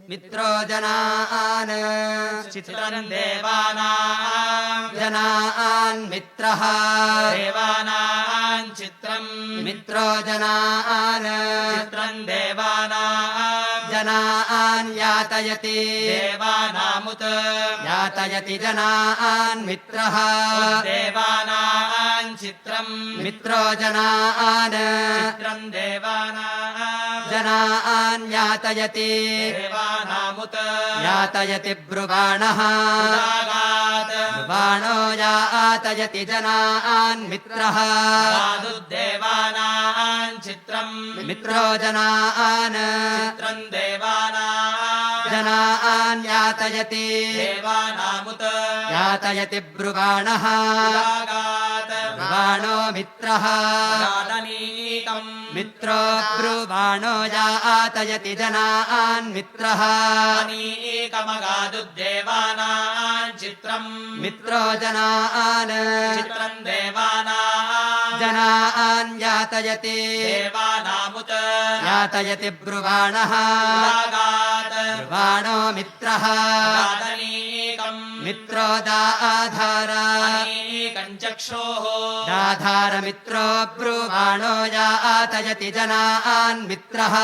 मित्रो जनान् चित्रम् देवानाम् जनान् मित्रः देवानाम् चित्रम् मित्रो जनान् चित्रम् देवानाम् जनान् यातयति देवानामुत यातयति जनान् मित्रः देवानाम् चित्रम् मित्रो जनान् चित्रम् देवानाम् जनान् यातयति देवानामुत यातयति ब्रुवाणः उदागात् ब्रुवाणो यातयति जनान् मित्रः देवानाम् चित्रम् मित्रो जनान् चित्रम् देवानाम् जनान् यातयति देवानामुत यातयति ब्रुवाणः उदागात् ब्रुवाणो मित्रः गादनीकम् मित्रो ब्रुवाणो यातयति जनान् मित्रः अनीकमगादुद्देवानाम् चित्रम् मित्रो जनान् चित्रम् देवानाम् जनान् यातयति देवानामुत यातयति ब्रुवाणः उदागात् ब्रुवाणो मित्रः गादनीकम् मित्रो दाधार अनीकम् चक्षोः दाधार मित्रो ब्रुवाणो यातयति जनान् मित्रः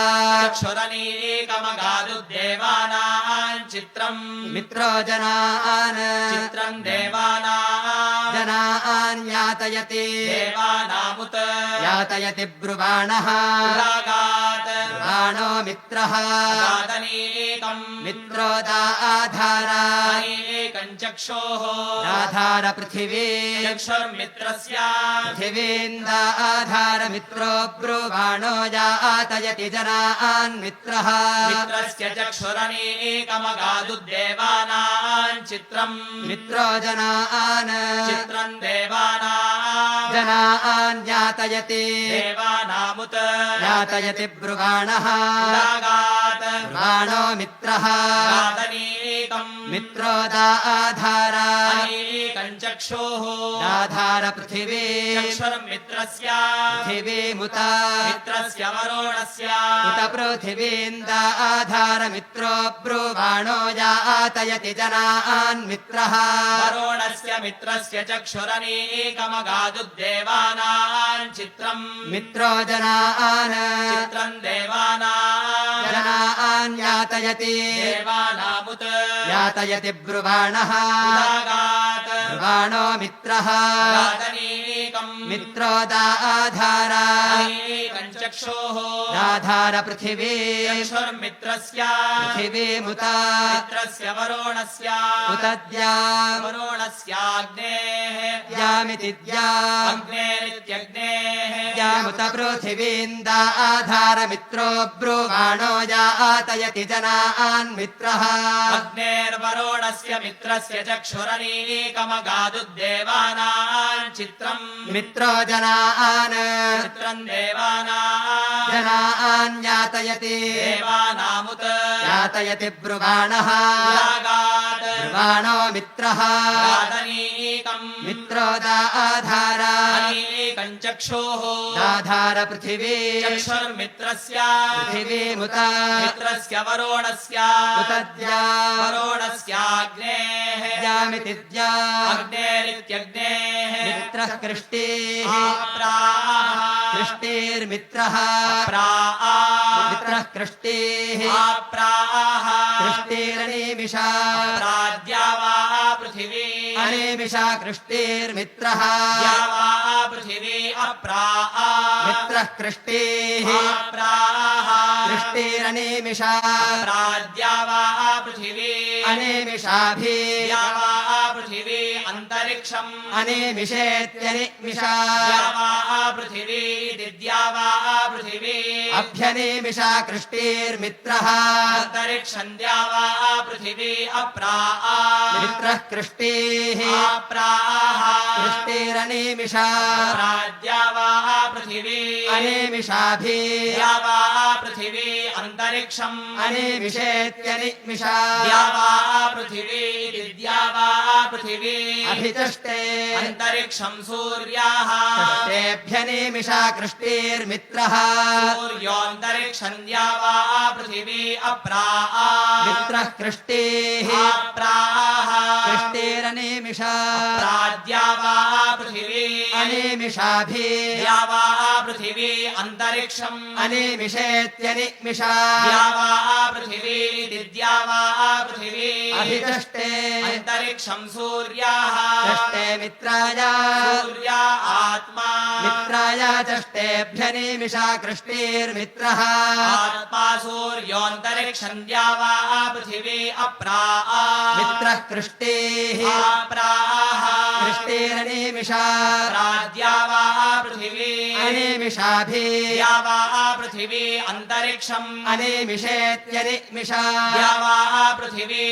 चक्षुरनीकमगादुद्देवानाम् चित्रम् मित्रो जनान् चित्रम् देवानाम् जनान् यातयति देवानामुत यातयति ब्रुवाणः उदागात् ब्रुवाणो मित्रः गादनीकम् मित्रो दाधार अनीकम् चक्षोः दाधार पृथिवी चक्षुर्मित्रस्य पृथिवीन्दाधार मित्रो ब्रुवाणो यातयति जनान् मित्रः मित्रस्य चक्षुरनीकमगादुद्देवानाम् चित्रम् मित्रो जनान् चित्रम् देवानाम् जनान् यातयति देवानामुत यातयति ब्रुवाणः उदागात् ब्रुवाणो मित्रः गादनीकम् मित्रो दाधार अनीकम् चक्षुः दाधार पृथिवी चक्षुर्मित्रस्य पृथिवीमुत मित्रस्य वरुणस्य उत पृथिवीन्दाधार मित्रो ब्रुवाणो यातयति जनान् मित्रः वरुणस्य मित्रस्य चक्षुरनीकमगादुद्देवानाम् चित्रम् मित्रो जनान् चित्रम् देवानाम् जनान् यातयति देवानामुत यातयति ब्रुवाणः उदागात् ब्रुवाणो मित्रः गादनीकम् मित्रो दाधार अनीकम् चक्षुः दाधार पृथिवी चक्षुर्मित्रस्य पृथिवीमुत मित्रस्य वरुणस्य उतद्या वरुणस्याग्नेः यामिति द्या अग्नेरित्यग्नेः यामुत पृथिवीन्दाधार मित्रो ब्रुवाणो यातयति जनान् मित्रः अग्नेर्वरुणस्य मित्रस्य चक्षुरनीकमगादुद्देवानाम् चित्रम् मित्रो जनान् चित्रम् देवानाम् जनान् यातयति देवानामुत यातयति ब्रुवाणः उदागात् ब्रुवाणो मित्रः गादनीकम् मित्रो दाधार अनीकम् चक्षुः दाधार पृथिवी चक्षुर्मित्रस्य पृथिवीमुत मित्रस्य वरुणस्य उतद्या वरुणस्याग्नेः यामिति द्या अग्नेरित्यग्नेः मित्रः कृष्टिः आप्राः कृष्टिर्मित्रः प्राः मित्रः कृष्टिः आप्राः कृष्टिरनिमिषा प्राद्या वा पृथिवी अनिमिषा कृष्टिर्मित्रः द्या वा पृथिवी अप्राः मित्रः कृष्टिः आप्राः कृष्टिरनिमिषा प्राद्या वा पृथिवी अनिमिषाभिः द्या वा पृथिवी अन्तरिक्षम् अनिमिषेत्यनिमिषा द्या वा पृथिवी दिद्या वा पृथिवी अभ्यनिमिषा कृष्टिर्मित्रः अन्तरिक्षम् द्या वा पृथिवी अप्राः मित्रः कृष्टिः आप्राः कृष्टिरनिमिषा प्राद्या वा पृथिवी अनिमिषाभिः द्या वा पृथिवी पृथिवी अन्तरिक्षम् अनिमिषेत्यनिमिषा द्यावा पृथिवी द्यावा पृथिवी अभिचष्टे अन्तरिक्षम् सूर्याः षष्टेभ्यनिमिषा कृष्टीर्मित्रः सूर्योऽन्तरिक्षम् द्यावा पृथिवी अप्रा मित्रः कृष्टीः अप्राः कृष्टीरनिमिषा प्राद्यावा पृथिवी अनिमिषाभिः द्यावा पृथिवी अन्तरिक्षम् अनिमिषेत्यनिमिषा द्यावा पृथिवी द्यावा पृथिवी अभिचष्टे अन्तरिक्षम् सूर्याः चष्टे मित्राय सूर्या आत्मा मित्राय चष्टेभ्यनिमिषा कृष्टीर्मित्रः आत्मा सूर्योऽन्तरिक्षम् द्यावा पृथिवी अप्रा मित्रः कृष्टीः प्राः कृष्टीरनिमिषा प्राद्यावा पृथिवी अनिमिषाभिः द्यावा पृथिवी अन्तरिक्षम् अनिमिषेत्यनिमिषा द्यावा पृथिवी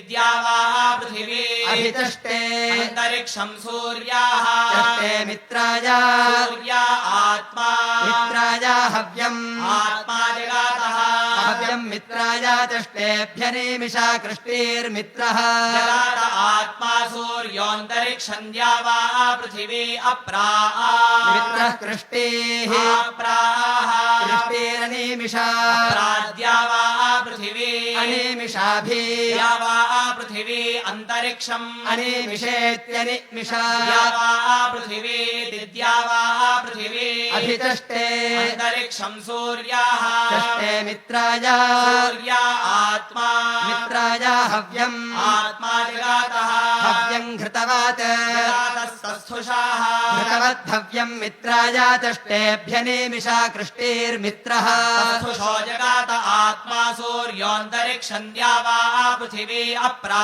द्यावा पृथिवी अभिचष्टे अन्तरिक्षम् सूर्याः चष्टे मित्राय सूर्या आत्मा मित्राय हव्यम् आत्मा जगातः हव्यम् मित्राय चष्टेभ्यनिमिषा कृष्टीर्मित्रः जगात आत्मा सूर्योऽन्तरिक्षम् द्यावा पृथिवी अप्रा मित्रः कृष्टीः प्राः कृष्टीरनिमिषा प्राद्यावा पृथिवी अनिमिषाभिः द्यावा पृथिवी अन्तरिक्षम् अनिमिषेत्यनिमिषा द्यावा पृथिवी द्यावा पृथिवी अभिचष्टे अन्तरिक्षम् सूर्याः चष्टे मित्राय सूर्या आत्मा मित्राय हव्यम् आत्मा जगातः हव्यम् घृतवात् जगातस्तस्थुषाः घृतवद्भव्यम् मित्राय चष्टेभ्यनिमिषा कृष्टीर्मित्रः स्थुषो जगात आत्मा सूर्योऽन्तरिक्षम् द्यावा पृथिवी अप्रा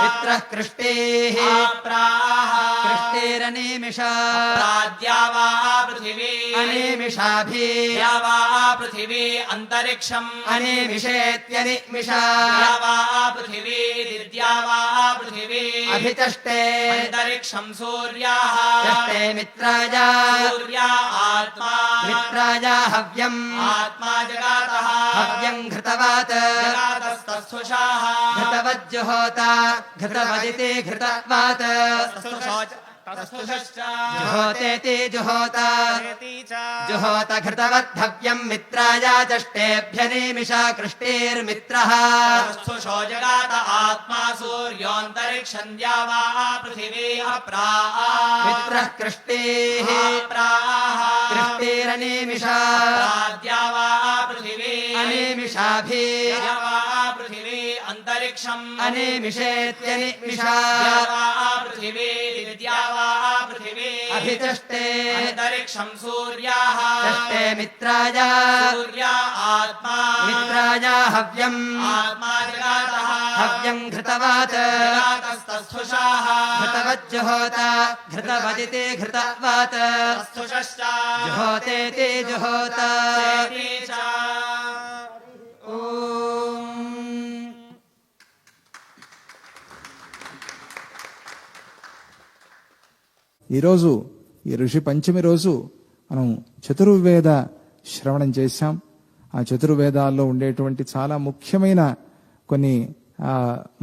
मित्रः कृष्टीः प्राः कृष्टीरनिमिषा प्राद्यावा पृथिवी अनिमिषाभिः द्यावा पृथिवी अन्तरिक्षम् अनिमिषेत्यनिमिषा द्यावा पृथिवी द्यावा पृथिवी अभिचष्टे अन्तरिक्षम् सूर्याः चष्टे मित्राय सूर्या आत्मा मित्राय हव्यम् आत्मा जगातः हव्यम् घृतवात् जगातस्तस्थुषाः घृतवज्जुहोता घृतवदिति घृतवात् तस्थुषश्च जुहोतेति जुहोता जुहोत घृतवद्भव्यम् मित्राय चष्टेभ्यनिमिषा कृष्टीर्मित्रः तस्थुषो जगात आत्मा सूर्योऽन्तरिक्षम् द्यावा पृथिवी अप्रा मित्रः कृष्टीः प्राः कृष्टीरनिमिषा प्राद्यावा पृथिवी अनिमिषाभिः द्यावा पृथिवी अन्तरिक्षम् अनिमिषेत्यनिमिषा द्यावा पृथिवी द्यावा पृथिवी अभिचष्टे अन्तरिक्षम् सूर्याः चष्टे मित्राय सूर्या आत्मा मित्राय हव्यम् आत्मा जगातः हव्यम् घृतवात् जगातस्तस्थुषाः घृतवज्जुहोता घृतवदिति घृतवात् तस्थुषश्च जुहोतेति जुहोता चेति च ఈరోజు ఈ ఋషి పంచమి రోజు మనం చతుర్వేద శ్రవణం చేశాం. ఆ చతుర్వేదాల్లో ఉండేటువంటి చాలా ముఖ్యమైన కొన్ని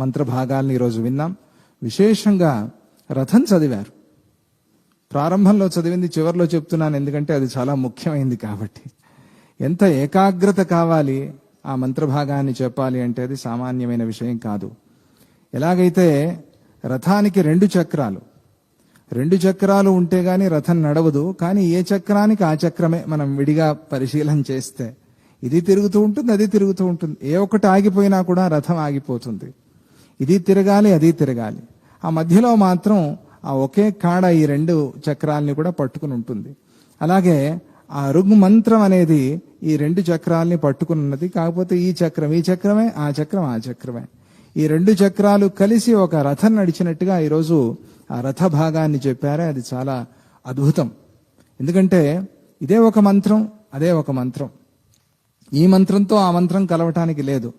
మంత్ర భాగాల్ని ఈరోజు విన్నాం. విశేషంగా రథం చదివారు. ప్రారంభంలో చదివింది చివరిలో చెప్తున్నాను, ఎందుకంటే అది చాలా ముఖ్యమైనది కాబట్టి. ఎంత ఏకాగ్రత కావాలి ఆ మంత్రభాగాన్ని చెప్పాలి అంటే అది సామాన్యమైన విషయం కాదు. ఎలాగైతే రథానికి రెండు చక్రాలు ఉంటే గాని రథం నడవదు. కానీ ఏ చక్రానికి ఆ చక్రమే మనం విడిగా పరిశీలన చేస్తే ఇది తిరుగుతూ ఉంటుంది, అది తిరుగుతూ ఉంటుంది. ఏ ఒక్కటి ఆగిపోయినా కూడా రథం ఆగిపోతుంది. ఇది తిరగాలి, అది తిరగాలి. ఆ మధ్యలో మాత్రం ఆ ఒకే కాడ ఈ రెండు చక్రాల్ని కూడా పట్టుకుని ఉంటుంది. అలాగే ఆ ఋగ్ మంత్రం అనేది ఈ రెండు చక్రాల్ని పట్టుకుని ఉన్నది. కాకపోతే ఈ చక్రమే, ఆ చక్రమే. ఈ రెండు చక్రాలు కలిసి ఒక రథం నడిచినట్టుగా ఈరోజు ఆ రథ భాగాన్ని చెప్పారే, అది చాలా అద్భుతం. ఎందుకంటే ఇదే ఒక మంత్రం, అదే ఒక మంత్రం. ఈ మంత్రంతో ఆ మంత్రం కలవటానికి లేదు.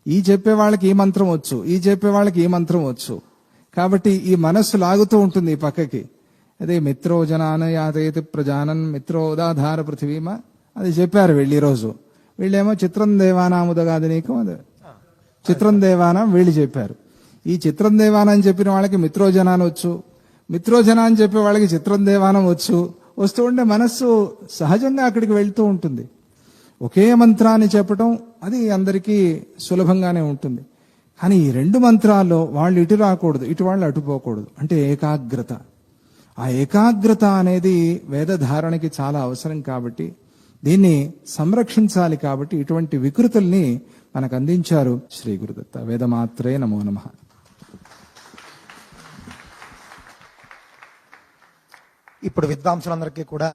ఈ చెప్పే వాళ్ళకి ఈ మంత్రం వచ్చు, ఈ చెప్పే వాళ్ళకి ఈ మంత్రం వచ్చు. కాబట్టి ఈ మనస్సు లాగుతూ ఉంటుంది ఈ పక్కకి. అదే మిత్రో జనాన యాతయతి ప్రజానన్ మిత్రోదాధార పృథివీమ, అది చెప్పారు వెళ్ళి రోజు. వీళ్ళేమో చిత్రం దేవానాముదగాదినీకం అది చిత్రం దేవానం వీళ్ళు చెప్పారు. ఈ చిత్రం దేవానం చెప్పిన వాళ్ళకి మిత్రోజనాన్ని వచ్చు, మిత్రోజన అని చెప్పే వాళ్ళకి చిత్రం దేవానం వస్తూ ఉంటే మనస్సు సహజంగా అక్కడికి వెళ్తూ ఉంటుంది. ఒకే మంత్రాన్ని చెప్పటం అది అందరికీ సులభంగానే ఉంటుంది. కానీ ఈ రెండు మంత్రాల్లో వాళ్ళు ఇటు రాకూడదు, ఇటు వాళ్ళు అటుపోకూడదు. అంటే ఏకాగ్రత. ఆ ఏకాగ్రత అనేది వేదధారణకి చాలా అవసరం కాబట్టి దీన్ని సంరక్షించాలి. కాబట్టి ఇటువంటి వికృతుల్ని మనకు అందించారు శ్రీ గురుదత్త. వేదమాత్రే నమో నమః. ఇప్పుడు విద్వాంసులందరికీ కూడా